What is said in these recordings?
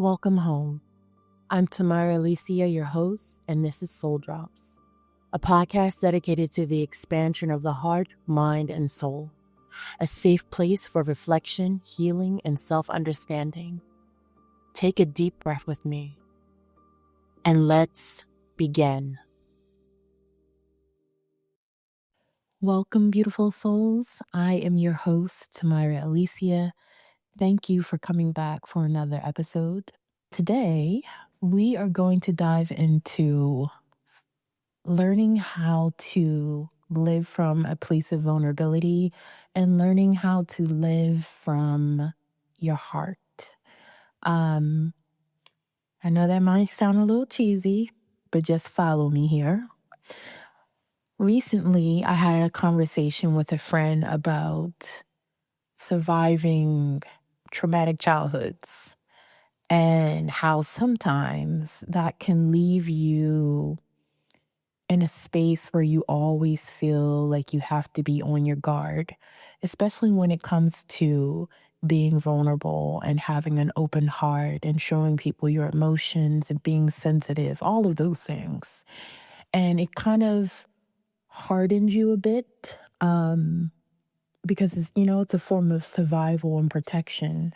Welcome home. I'm Tamyra Alicia, your host, and this is Soul Drops, a podcast dedicated to the expansion of the heart, mind, and soul, a safe place for reflection, healing, and self-understanding. Take a deep breath with me, and let's begin. Welcome, beautiful souls. I am your host, Tamyra Alicia. Thank you for coming back for another episode. Today, we are going to dive into learning how to live from a place of vulnerability and learning how to live from your heart. I know that might sound a little cheesy, but just follow me here. Recently, I had a conversation with a friend about surviving traumatic childhoods and how sometimes that can leave you in a space where you always feel like you have to be on your guard, especially when it comes to being vulnerable and having an open heart and showing people your emotions and being sensitive, all of those things. And it kind of hardens you a bit because it's a form of survival and protection.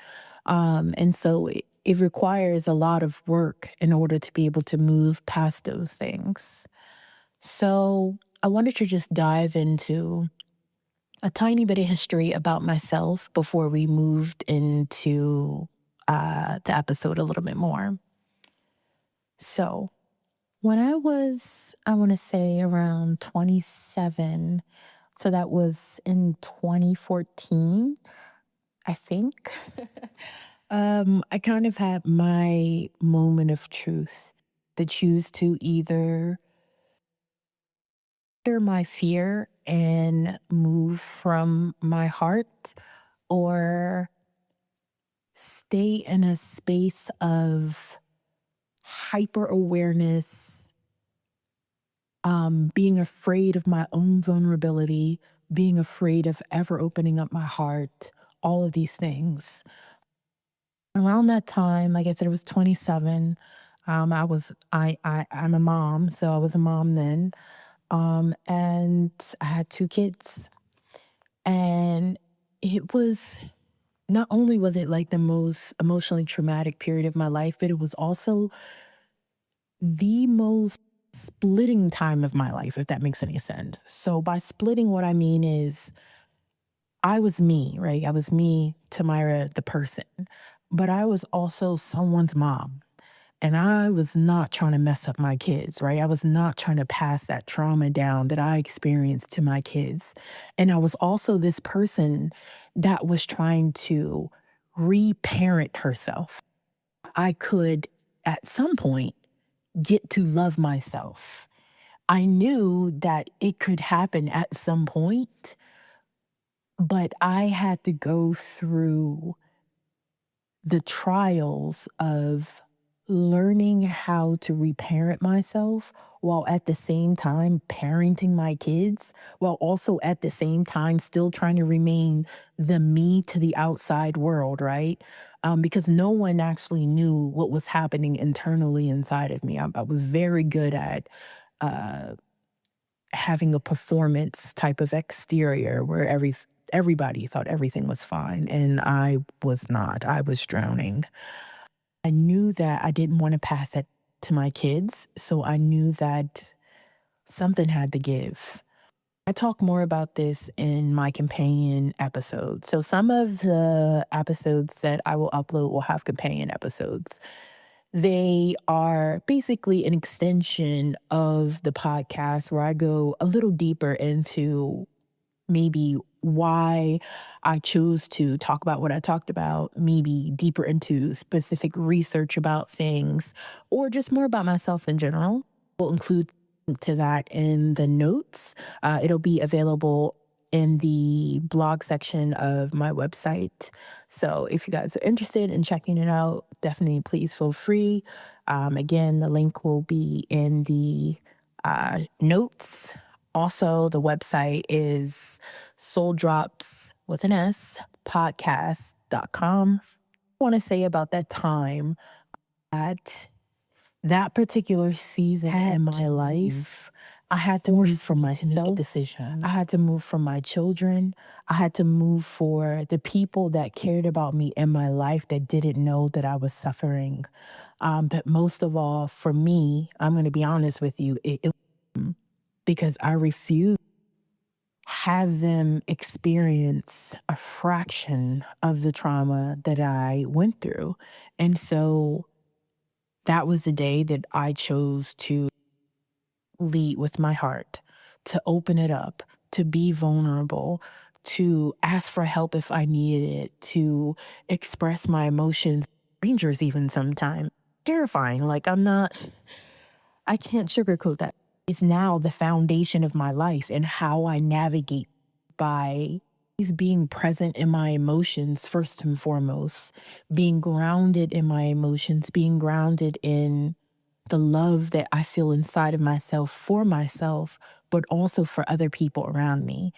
And so it requires a lot of work in order to be able to move past those things. So I wanted to just dive into a tiny bit of history about myself before we moved into the episode a little bit more. So when I was, I want to say around 27, so that was in 2014, I think. I kind of had my moment of truth to choose to either my fear and move from my heart or stay in a space of hyper awareness, being afraid of my own vulnerability, being afraid of ever opening up my heart, all of these things. Around that time, like I said, it was 27. I'm a mom, so I was a mom then. And I had two kids. And it was not only was it like the most emotionally traumatic period of my life, but it was also the most splitting time of my life, if that makes any sense. So by splitting, what I mean is I was me, right? I was me, Tamyra, the person, but I was also someone's mom. And I was not trying to mess up my kids, right? I was not trying to pass that trauma down that I experienced to my kids. And I was also this person that was trying to reparent herself. I could, at some point, get to love myself. I knew that it could happen at some point, but I had to go through the trials of learning how to reparent myself while at the same time parenting my kids, while also at the same time still trying to remain the me to the outside world, right? Because no one actually knew what was happening internally inside of me. I was very good at uh, having a performance type of exterior where everybody thought everything was fine, and I was not. I was drowning. I knew that I didn't want to pass it to my kids, so I knew that something had to give. I talk more about this in my companion episodes. So some of the episodes that I will upload will have companion episodes. They are basically an extension of the podcast where I go a little deeper into maybe why I chose to talk about what I talked about, maybe deeper into specific research about things, or just more about myself in general. We'll include to that in the notes. It'll be available in the blog section of my website. So if you guys are interested in checking it out, definitely please feel free. Again, the link will be in the notes. Also, the website is souldrops with an S podcast.com. I want to say about that time, At that particular season in my life, I had to move from myself. Decision. I had to move from my children. I had to move for the people that cared about me in my life that didn't know that I was suffering. But most of all, for me, I'm going to be honest with you, because I refused have them experience a fraction of the trauma that I went through. And so that was the day that I chose to lead with my heart, to open it up, to be vulnerable, to ask for help if I needed it, to express my emotions, strangers even sometimes. Terrifying. Like I can't sugarcoat that. It's now the foundation of my life and how I navigate by is being present in my emotions first and foremost, being grounded in my emotions, being grounded in the love that I feel inside of myself for myself, but also for other people around me.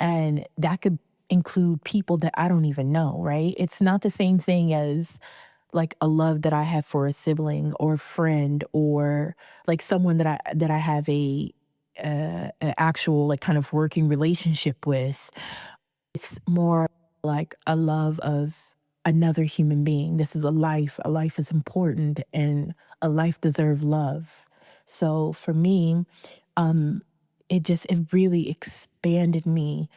And that could include people that I don't even know, right? It's not the same thing as like a love that I have for a sibling or friend or like someone that I have a actual like kind of working relationship with. It's more like a love of another human being. This is a life. A life is important and a life deserves love. So for me, um, it really expanded me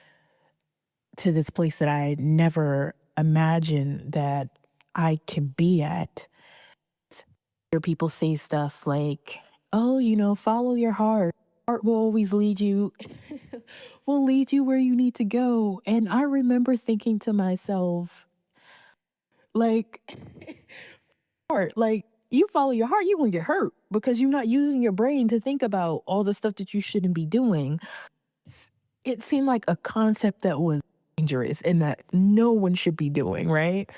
to this place that I never imagined that I could be at. Hear people say stuff like, "Oh, follow your heart. Heart will always lead you will lead you where you need to go." And I remember thinking to myself, like, heart, like you follow your heart, you gonna get hurt because you're not using your brain to think about all the stuff that you shouldn't be doing. It seemed like a concept that was dangerous and that no one should be doing, right?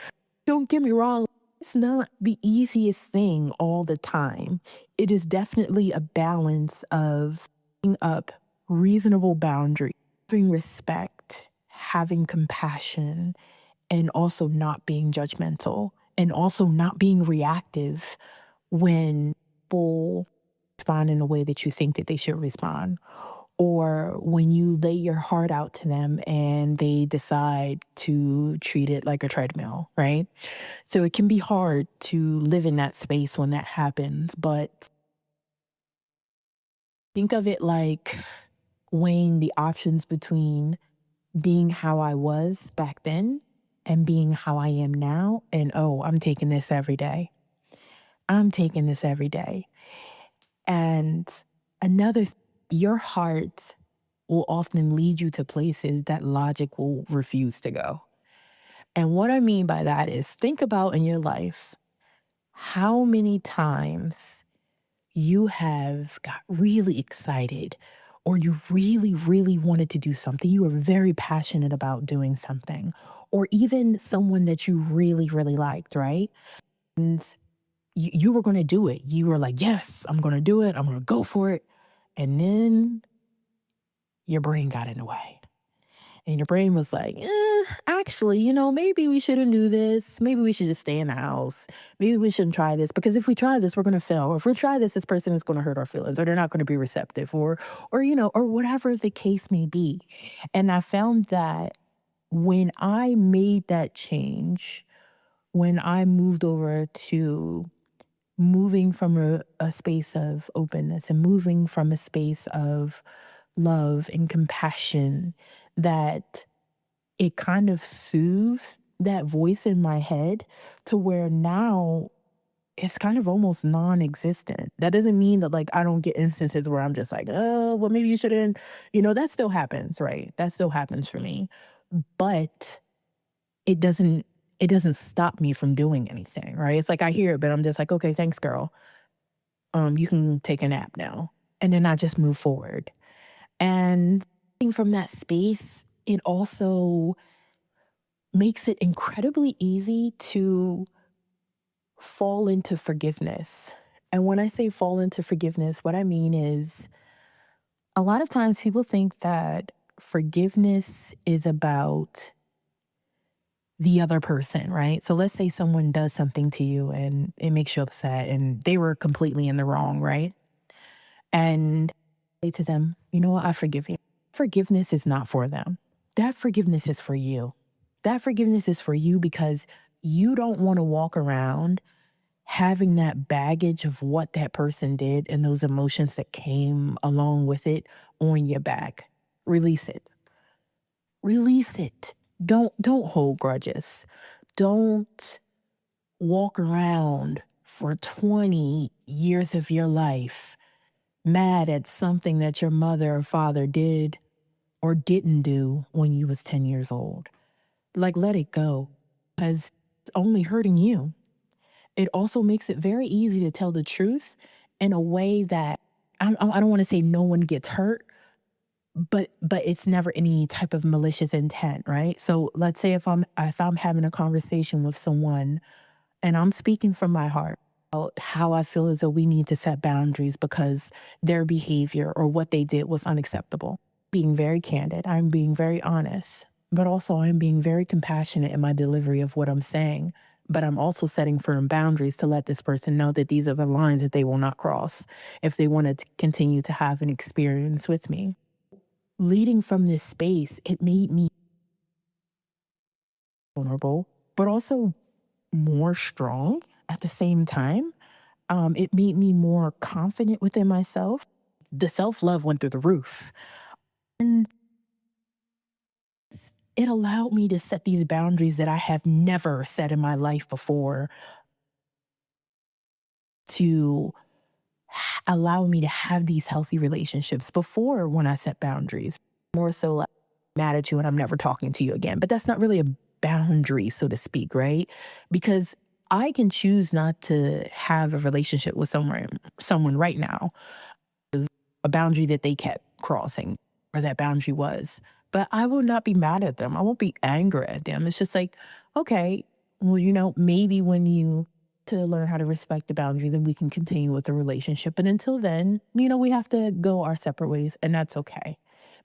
Don't get me wrong, it's not the easiest thing all the time. It is definitely a balance of setting up reasonable boundaries, having respect, having compassion, and also not being judgmental, and also not being reactive when people respond in a way that you think that they should respond, or when you lay your heart out to them and they decide to treat it like a treadmill, right? So it can be hard to live in that space when that happens, but think of it like weighing the options between being how I was back then and being how I am now. And oh, I'm taking this every day. I'm taking this every day. And your heart will often lead you to places that logic will refuse to go. And what I mean by that is think about in your life how many times you have got really excited or you really, really wanted to do something. You were very passionate about doing something, or even someone that you really, really liked, right? And you were going to do it. You were like, yes, I'm going to do it. I'm going to go for it. And then your brain got in the way. And your brain was like, actually, maybe we shouldn't do this. Maybe we should just stay in the house. Maybe we shouldn't try this because if we try this, we're going to fail. Or if we try this, this person is going to hurt our feelings or they're not going to be receptive or whatever the case may be. And I found that when I made that change, when I moved over to moving from a space of openness and moving from a space of love and compassion, that it kind of soothed that voice in my head to where now it's kind of almost non-existent. That doesn't mean that like I don't get instances where I'm just like, oh, well, maybe you shouldn't. That still happens, right? That still happens for me. But it doesn't it doesn't stop me from doing anything, right? It's like I hear it, but I'm just like, okay, thanks, girl. You can take a nap now. And then I just move forward. And from that space, it also makes it incredibly easy to fall into forgiveness. And when I say fall into forgiveness, what I mean is a lot of times people think that forgiveness is about the other person, right? So let's say someone does something to you and it makes you upset and they were completely in the wrong, right? And say to them, you know what, I forgive you. Forgiveness is not for them. That forgiveness is for you. That forgiveness is for you because you don't want to walk around having that baggage of what that person did and those emotions that came along with it on your back. Release it. Release it. Don't hold grudges. Don't walk around for 20 years of your life mad at something that your mother or father did or didn't do when you was 10 years old. Like let it go because it's only hurting you. It also makes it very easy to tell the truth in a way that I don't want to say no one gets hurt, but it's never any type of malicious intent, right? So let's say if I'm having a conversation with someone and I'm speaking from my heart about how I feel as though we need to set boundaries because their behavior or what they did was unacceptable. Being very candid, I'm being very honest, but also I'm being very compassionate in my delivery of what I'm saying. But I'm also setting firm boundaries to let this person know that these are the lines that they will not cross if they want to continue to have an experience with me. Leading from this space, it made me vulnerable, but also more strong at the same time. It made me more confident within myself. The self love went through the roof. And it allowed me to set these boundaries that I have never set in my life before to allow me to have these healthy relationships. Before, when I set boundaries, more so like, mad at you and I'm never talking to you again. But that's not really a boundary, so to speak, right? Because I can choose not to have a relationship with someone right now, a boundary that they kept crossing or that boundary was. But I will not be mad at them. I won't be angry at them. It's just like, okay, well, maybe when you to learn how to respect the boundary, then we can continue with the relationship. But until then, we have to go our separate ways, and that's okay.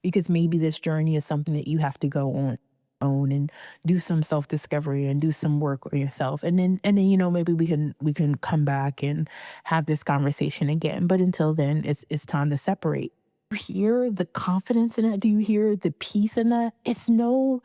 Because maybe this journey is something that you have to go on own and do some self-discovery and do some work on yourself. And then maybe we can come back and have this conversation again. But until then, it's time to separate. You hear the confidence in that? Do you hear the peace in that? It's no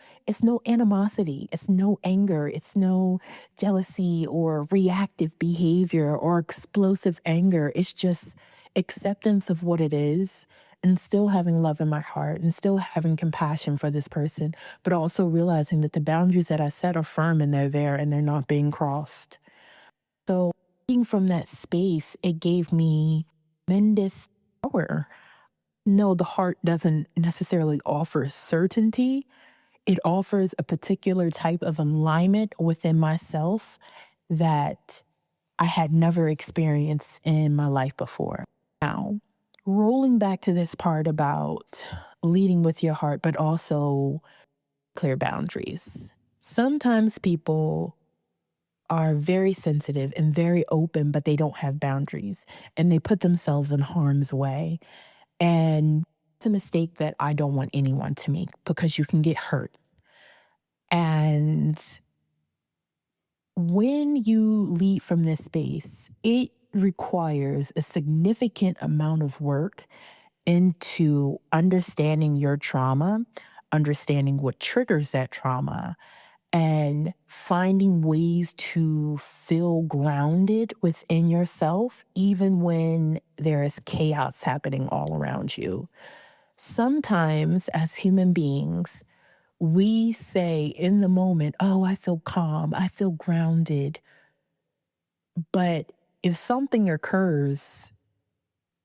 animosity. It's no anger. It's no jealousy or reactive behavior or explosive anger. It's just acceptance of what it is and still having love in my heart and still having compassion for this person, but also realizing that the boundaries that I set are firm and they're there and they're not being crossed. So being from that space, it gave me tremendous power. No, the heart doesn't necessarily offer certainty. It offers a particular type of alignment within myself that I had never experienced in my life before. Now, rolling back to this part about leading with your heart, but also clear boundaries. Sometimes people are very sensitive and very open, but they don't have boundaries and they put themselves in harm's way. And it's a mistake that I don't want anyone to make because you can get hurt. And when you lead from this space, it requires a significant amount of work into understanding your trauma, understanding what triggers that trauma, and finding ways to feel grounded within yourself, even when there is chaos happening all around you. Sometimes, as human beings, we say in the moment, oh, I feel calm, I feel grounded. But if something occurs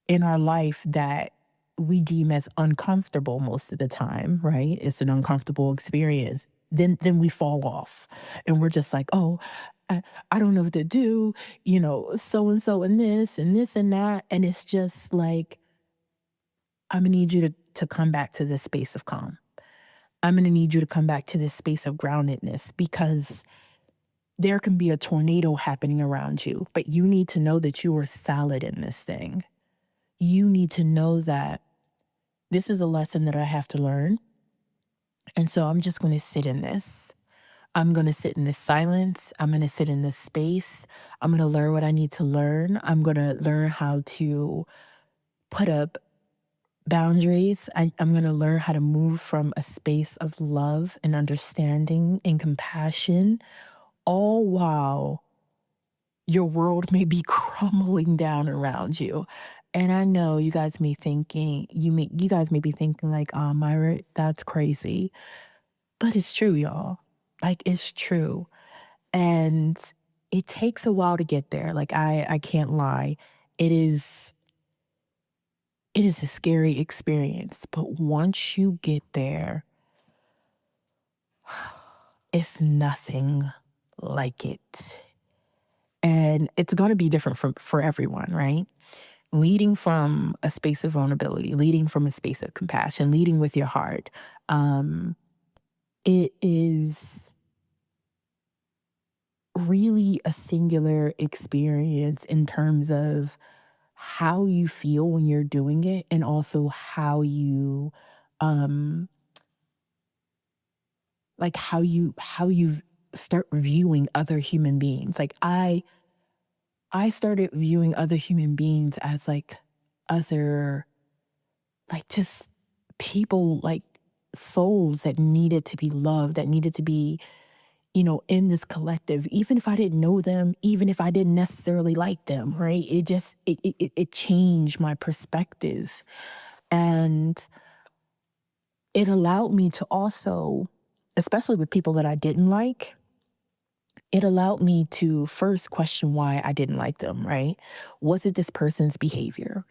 in our life that we deem as uncomfortable most of the time, right? It's an uncomfortable experience. Then we fall off and we're just like, oh, I don't know what to do, so and this and that. And it's just like, I'm gonna need you to come back to this space of calm. I'm gonna need you to come back to this space of groundedness because there can be a tornado happening around you, but you need to know that you are solid in this thing. You need to know that this is a lesson that I have to learn. And so I'm just going to sit in this. I'm going to sit in this silence. I'm going to sit in this space. I'm going to learn what I need to learn. I'm going to learn how to put up boundaries. I'm going to learn how to move from a space of love and understanding and compassion, all while your world may be crumbling down around you. And I know you guys may be thinking like, "Oh, Myra, that's crazy." But it's true, y'all. Like, it's true. And it takes a while to get there. Like, I can't lie. It is it is a scary experience, but once you get there, it's nothing like it. And it's gonna be different for everyone, right? Leading from a space of vulnerability, leading from a space of compassion, leading with your heart. Um, it is really a singular experience in terms of how you feel when you're doing it and also how you um how you start viewing other human beings. Like I started viewing other human beings as like other like just people, like souls that needed to be loved, that needed to be, in this collective, even if I didn't know them, even if I didn't necessarily like them, right? It just it changed my perspective. And it allowed me to also, especially with people that I didn't like, it allowed me to first question why I didn't like them, right? Was it this person's behavior?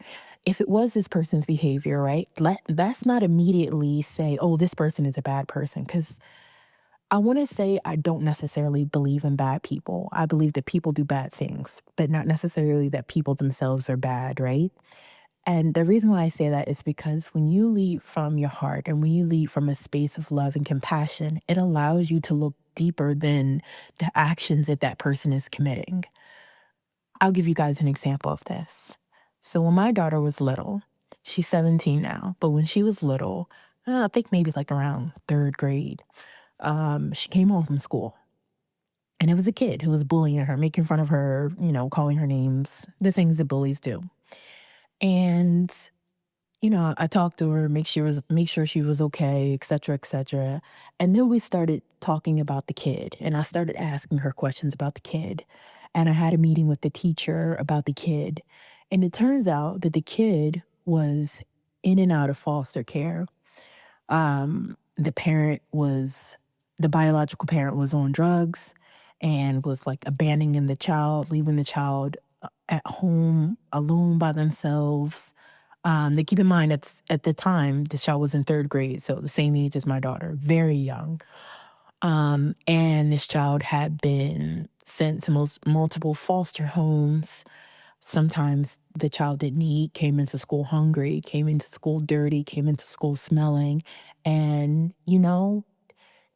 If it was this person's behavior, right, let's not immediately say, oh, this person is a bad person, because I want to say I don't necessarily believe in bad people. I believe that people do bad things, but not necessarily that people themselves are bad, right? And the reason why I say that is because when you lead from your heart and when you lead from a space of love and compassion, it allows you to look deeper than the actions that that person is committing. I'll give you guys an example of this. So when my daughter was little, she's 17 now, but when she was little, I think maybe like around third grade, she came home from school and it was a kid who was bullying her, making fun of her, calling her names, the things that bullies do. And I talked to her, make sure she was okay, et cetera, et cetera. And then we started talking about the kid, and I started asking her questions about the kid. And I had a meeting with the teacher about the kid. And it turns out that the kid was in and out of foster care. The parent was the biological parent was on drugs and was like abandoning the child, leaving the child at home alone by themselves. They keep in mind at the time the child was in third grade, so the same age as my daughter, very young. And this child had been sent to multiple foster homes. Sometimes the child didn't eat, came into school hungry, came into school dirty, came into school smelling. And,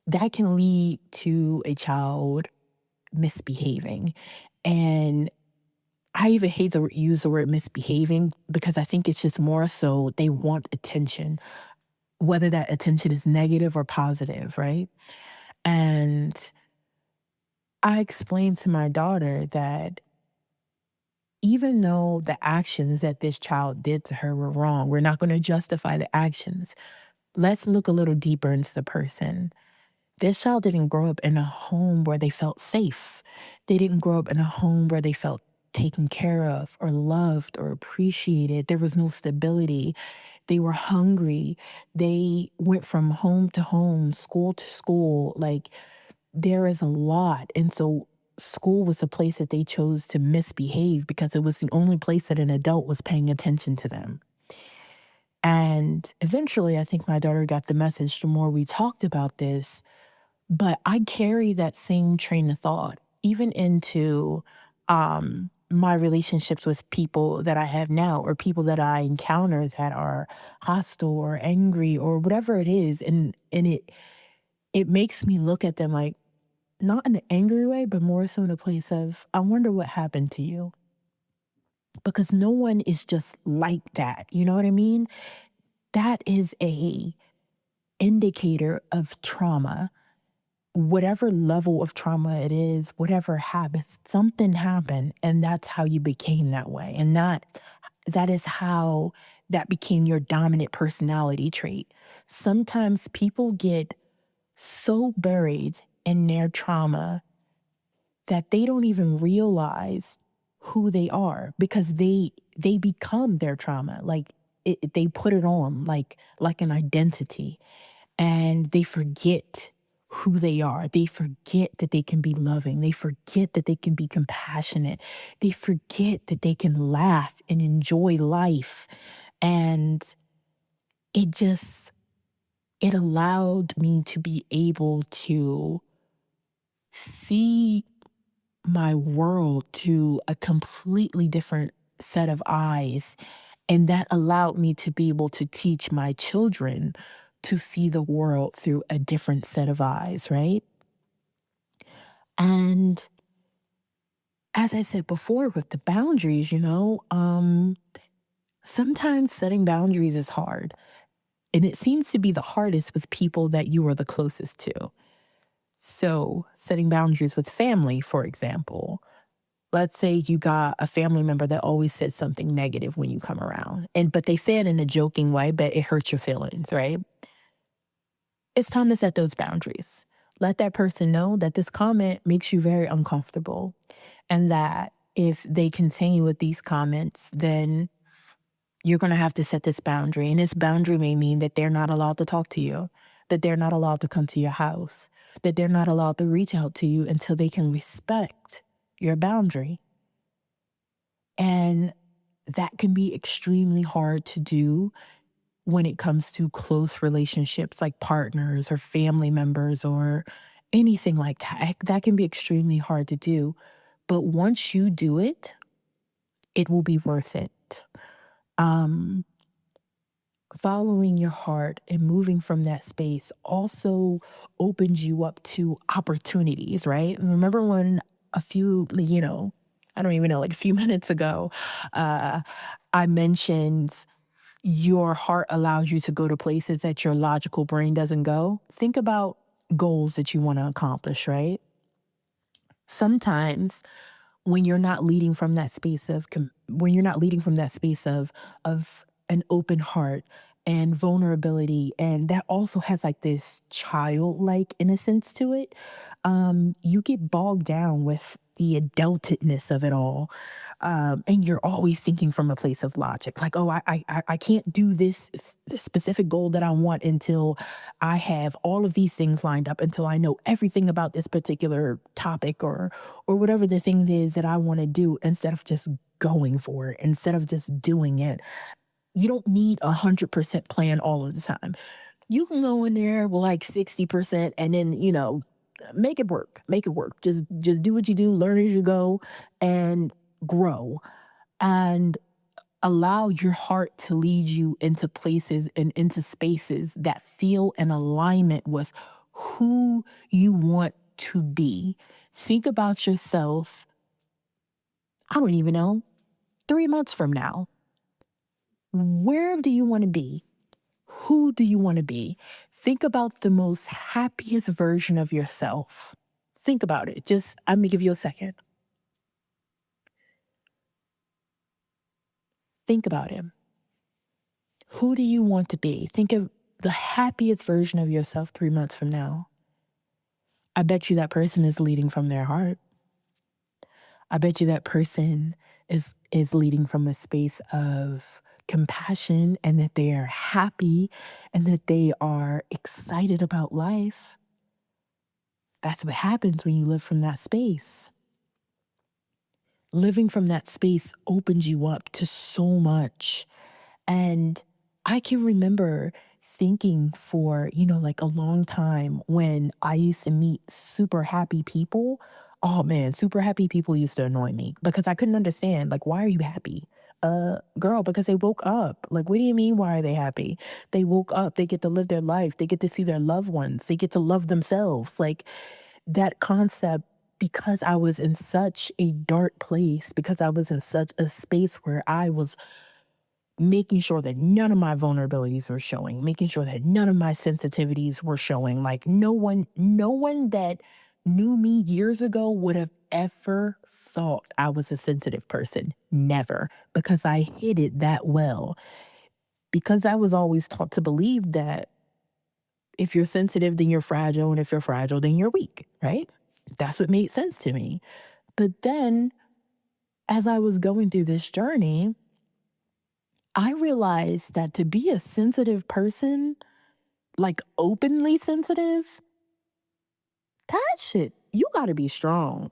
that can lead to a child misbehaving. And I even hate to use the word misbehaving because I think it's just more so they want attention, whether that attention is negative or positive, right? And I explained to my daughter that even though the actions that this child did to her were wrong, we're not going to justify the actions. Let's look a little deeper into the person. This child didn't grow up in a home where they felt safe. They didn't grow up in a home where they felt taken care of or loved or appreciated. There was no stability. They were hungry. They went from home to home, school to school. Like, there is a lot. And so school was a place that they chose to misbehave because it was the only place that an adult was paying attention to them. And eventually, I think my daughter got the message the more we talked about this, but I carry that same train of thought even into my relationships with people that I have now or people that I encounter that are hostile or angry or whatever it is. And it makes me look at them like not in an angry way, but more so in a place of, I wonder what happened to you. Because no one is just like that. You know what I mean? That is a indicator of trauma. whatever level of trauma it is, whatever happens, something happened, and that's how you became that way. And that is how that became your dominant personality trait. Sometimes people get so buried in their trauma that they don't even realize who they are because they become their trauma. Like they put it on like an identity, and they forget who they are. They forget that they can be loving. They forget that they can be compassionate. They forget that they can laugh and enjoy life. And it just it allowed me to be able to see my world to a completely different set of eyes. And that allowed me to be able to teach my children to see the world through a different set of eyes, right? And as I said before with the boundaries, sometimes setting boundaries is hard. And it seems to be the hardest with people that you are the closest to. So, setting boundaries with family, for example. Let's say you got a family member that always says something negative when you come around. But they say it in a joking way, but it hurts your feelings, right? It's time to set those boundaries. Let that person know that this comment makes you very uncomfortable, and that if they continue with these comments, then you're going to have to set this boundary. And this boundary may mean that they're not allowed to talk to you, that they're not allowed to come to your house, that they're not allowed to reach out to you until they can respect your boundary. And that can be extremely hard to do when it comes to close relationships like partners or family members or anything like that. That can be extremely hard to do. But once you do it, it will be worth it. Um, Following your heart and moving from that space also opens you up to opportunities, right? And remember when I don't even know, like a few minutes ago, uh, I mentioned your heart allows you to go to places that your logical brain doesn't go. Think about goals that you want to accomplish, right? Sometimes when you're not leading from that space of when you're not leading from that space of an open heart and vulnerability, and that also has like this childlike innocence to it, you get bogged down with the adultedness of it all, and you're always thinking from a place of logic, like, oh, I can't do this specific goal that I want until I have all of these things lined up, until I know everything about this particular topic or whatever the thing is that I want to do, instead of just going for it, instead of just doing it. You don't need 100% plan all of the time. You can go in there with like 60% and then, make it work. Make it work. Just do what you do, learn as you go, and grow. And allow your heart to lead you into places and into spaces that feel in alignment with who you want to be. Think about yourself, I don't even know, 3 months from now. Where do you want to be? Who do you want to be? Think about the most happiest version of yourself. Think about it. I'm going to give you a second. Think about it. Who do you want to be? Think of the happiest version of yourself 3 months from now. I bet you that person is leading from their heart. I bet you that person is leading from a space of compassion, and that they are happy, and that they are excited about life. That's what happens when you live from that space. Living from that space opens you up to so much. And I can remember thinking for, like a long time when I used to meet super happy people. Oh man, super happy people used to annoy me because I couldn't understand, like, why are you happy? Girl, because they woke up. Like, what do you mean, why are they happy? They woke up, they get to live their life, they get to see their loved ones, they get to love themselves. Like, that concept, because I was in such a dark place, because I was in such a space where I was making sure that none of my vulnerabilities were showing, making sure that none of my sensitivities were showing. Like no one that knew me years ago would have ever thought I was a sensitive person. Never, because I hid it that well. Because I was always taught to believe that if you're sensitive, then you're fragile, and if you're fragile, then you're weak, right? That's what made sense to me. But then as I was going through this journey, I realized that to be a sensitive person, like openly sensitive, that shit, you gotta be strong.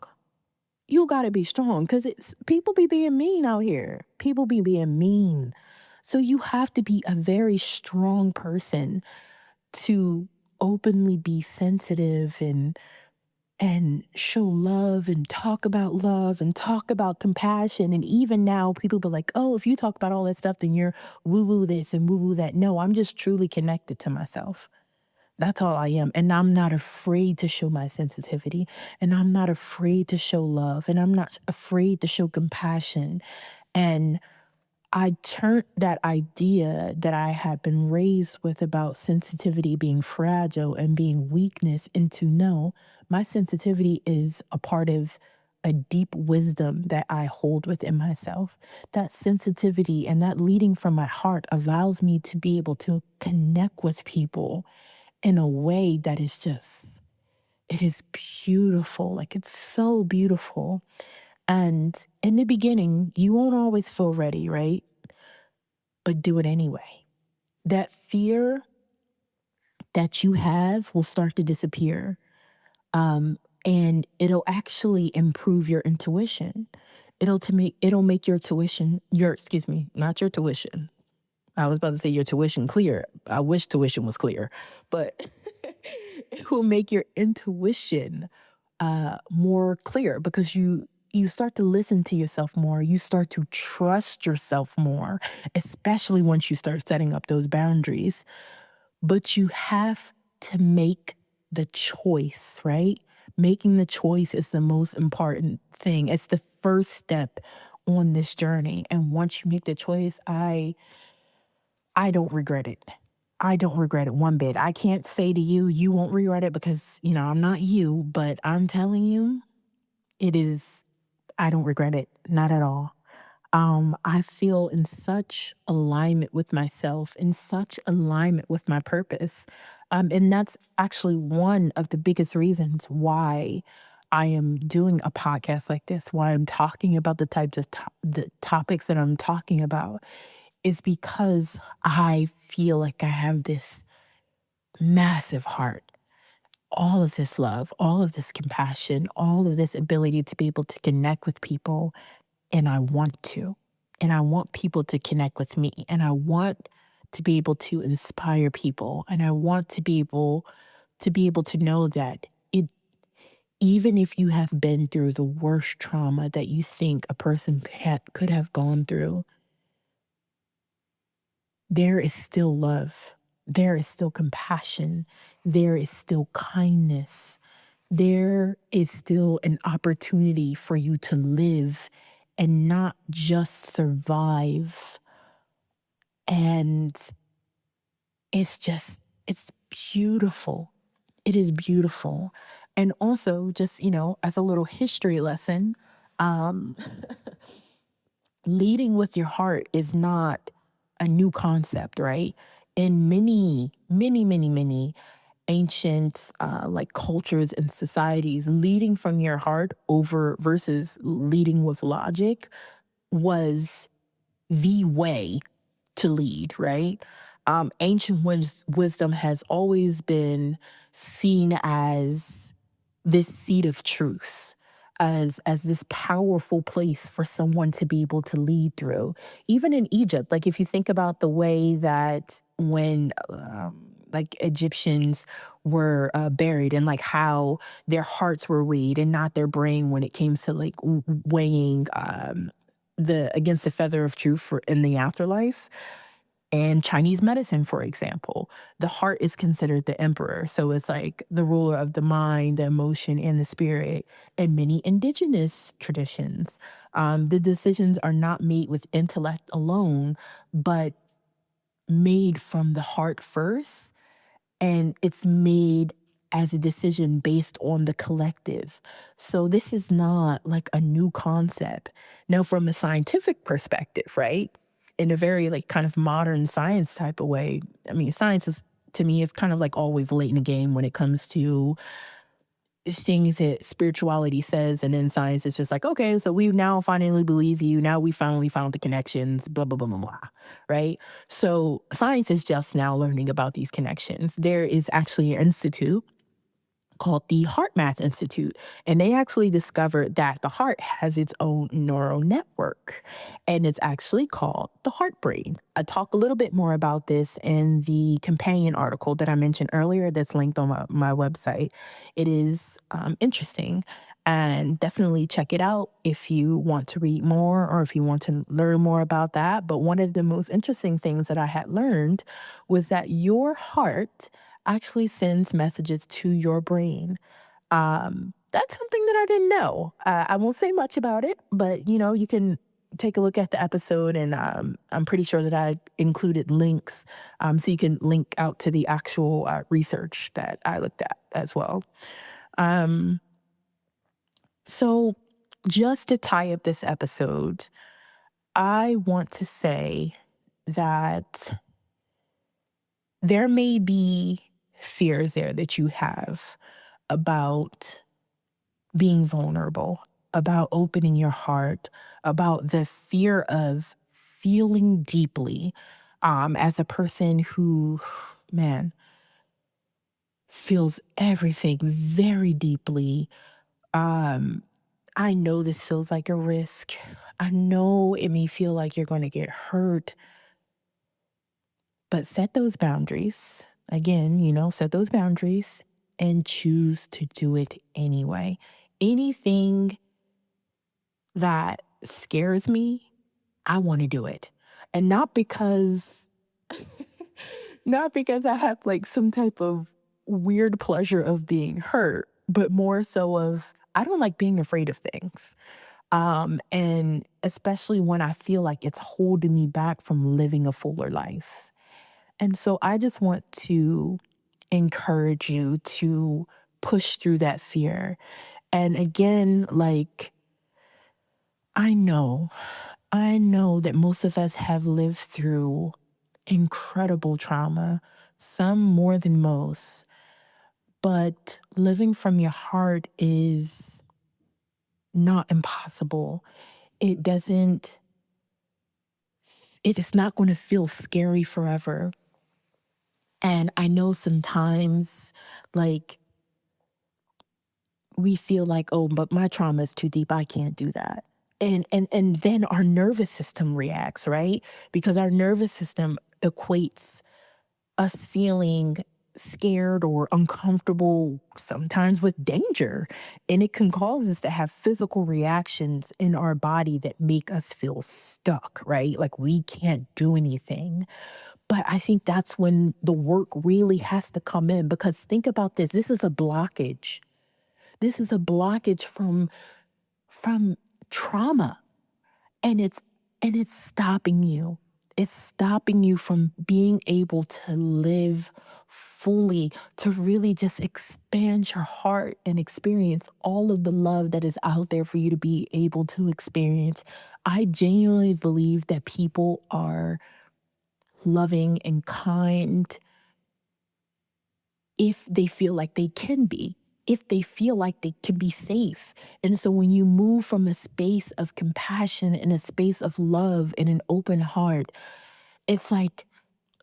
You gotta be strong because it's people be being mean out here. People be being mean. So you have to be a very strong person to openly be sensitive and show love and talk about compassion. And even now, people be like, oh, if you talk about all that stuff, then you're woo woo this and woo woo that. No, I'm just truly connected to myself. That's all I am. And I'm not afraid to show my sensitivity. And I'm not afraid to show love. And I'm not afraid to show compassion. And I turned that idea that I had been raised with about sensitivity being fragile and being weakness into no, my sensitivity is a part of a deep wisdom that I hold within myself. That sensitivity and that leading from my heart allows me to be able to connect with people in a way that is just, it is beautiful. Like it's so beautiful. And in the beginning, you won't always feel ready, right? But do it anyway. That fear that you have will start to disappear. And it'll actually improve your intuition. It'll make your tuition, your excuse me, not your tuition. I was about to say your tuition clear. I wish tuition was clear, but it will make your intuition more clear because you start to listen to yourself more. You start to trust yourself more, especially once you start setting up those boundaries. But you have to make the choice, right? Making the choice is the most important thing. It's the first step on this journey. And once you make the choice, I don't regret it. I don't regret it one bit. I can't say to you, you won't regret it because, I'm not you, but I'm telling you, it is, I don't regret it. Not at all. I feel in such alignment with myself, in such alignment with my purpose. And that's actually one of the biggest reasons why I am doing a podcast like this, why I'm talking about the types of the topics that I'm talking about, is because I feel like I have this massive heart, all of this love, all of this compassion, all of this ability to be able to connect with people. And I want to. And I want people to connect with me. And I want to be able to inspire people. And I want to be able to know that it even if you have been through the worst trauma that you think a person could have gone through, there is still love. There is still compassion. There is still kindness. There is still an opportunity for you to live and not just survive. And it's beautiful. It is beautiful. And also, just, as a little history lesson, um, leading with your heart is not a new concept, right? In many, many, many, many ancient like cultures and societies, leading from your heart over versus leading with logic was the way to lead, right? Ancient wisdom has always been seen as this seat of truth, as this powerful place for someone to be able to lead through. Even in Egypt, like if you think about the way that when like Egyptians were buried and like how their hearts were weighed and not their brain when it came to like weighing the against the feather of truth for in the afterlife. And Chinese medicine, for example, the heart is considered the emperor. So it's like the ruler of the mind, the emotion, and the spirit. In many indigenous traditions, the decisions are not made with intellect alone, but made from the heart first, and it's made as a decision based on the collective. So this is not like a new concept. Now, from a scientific perspective, right? In a very like kind of modern science type of way, I mean, science is to me is kind of like always late in the game when it comes to things that spirituality says, and then science is just like, okay, so we now finally believe you. Now we finally found the connections, blah, blah, blah, blah, blah. Right. So science is just now learning about these connections. There is actually an institute called the Heart Math Institute. And they actually discovered that the heart has its own neural network, and it's actually called the heart brain. I talk a little bit more about this in the companion article that I mentioned earlier that's linked on my website. It is interesting. And definitely check it out if you want to read more or if you want to learn more about that. But one of the most interesting things that I had learned was that your heart actually sends messages to your brain. That's something that I didn't know. I won't say much about it, but you can take a look at the episode, and I'm pretty sure that I included links, so you can link out to the actual research that I looked at as well. Um, so, just to tie up this episode, I want to say that there may be fears there that you have about being vulnerable, about opening your heart, about the fear of feeling deeply, as a person who, man, feels everything very deeply. Um, I know this feels like a risk. I know it may feel like you're going to get hurt, but set those boundaries. Again, set those boundaries and choose to do it anyway. Anything that scares me, I want to do it. And not because I have like some type of weird pleasure of being hurt, but more so of I don't like being afraid of things. And especially when I feel like it's holding me back from living a fuller life. And so I just want to encourage you to push through that fear. And again, like, I know, I know that most of us have lived through incredible trauma, some more than most, but living from your heart is not impossible. It doesn't, it is not going to feel scary forever. And I know sometimes, like, we feel like, "Oh, but my trauma is too deep, I can't do that." And then our nervous system reacts, right? Because our nervous system equates us feeling scared or uncomfortable, sometimes with danger, and it can cause us to have physical reactions in our body that make us feel stuck, right? Like we can't do anything. But I think that's when the work really has to come in, because think about this, this is a blockage. This is a blockage from trauma, and it's stopping you. It's stopping you from being able to live fully, to really just expand your heart and experience all of the love that is out there for you to be able to experience. I genuinely believe that people are loving and kind if they feel like they can be, if they feel like they can be safe. And so when you move from a space of compassion and a space of love and an open heart, it's like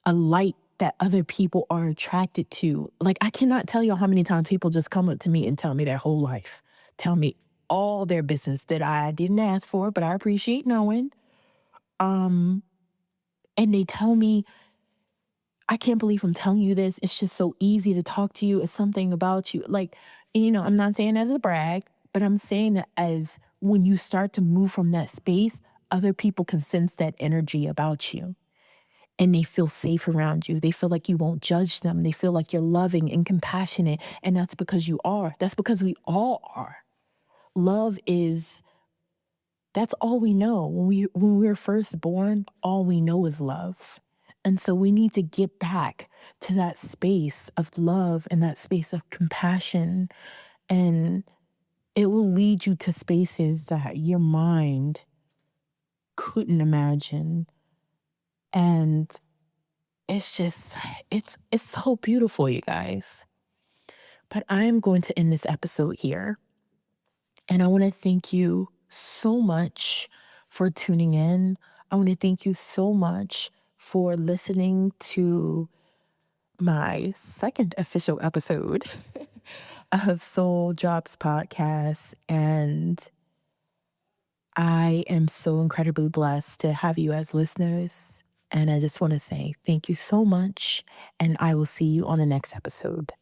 a light that other people are attracted to. Like, I cannot tell you how many times people just come up to me and tell me their whole life, tell me all their business that I didn't ask for, but I appreciate knowing. Um, and they tell me, I can't believe I'm telling you this. It's just so easy to talk to you. It's something about you. Like, I'm not saying as a brag, but I'm saying that as when you start to move from that space, other people can sense that energy about you. and they feel safe around you. They feel like you won't judge them. They feel like you're loving and compassionate. And that's because you are. That's because we all are. Love is that's all we know. When we were first born, all we know is love. And so we need to get back to that space of love and that space of compassion. And it will lead you to spaces that your mind couldn't imagine. And it's just it's so beautiful, you guys. But I'm going to end this episode here. And I want to thank you so much for tuning in. I want to thank you so much for listening to my second official episode of Soul Drops Podcast. And I am so incredibly blessed to have you as listeners. And I just want to say thank you so much. And I will see you on the next episode.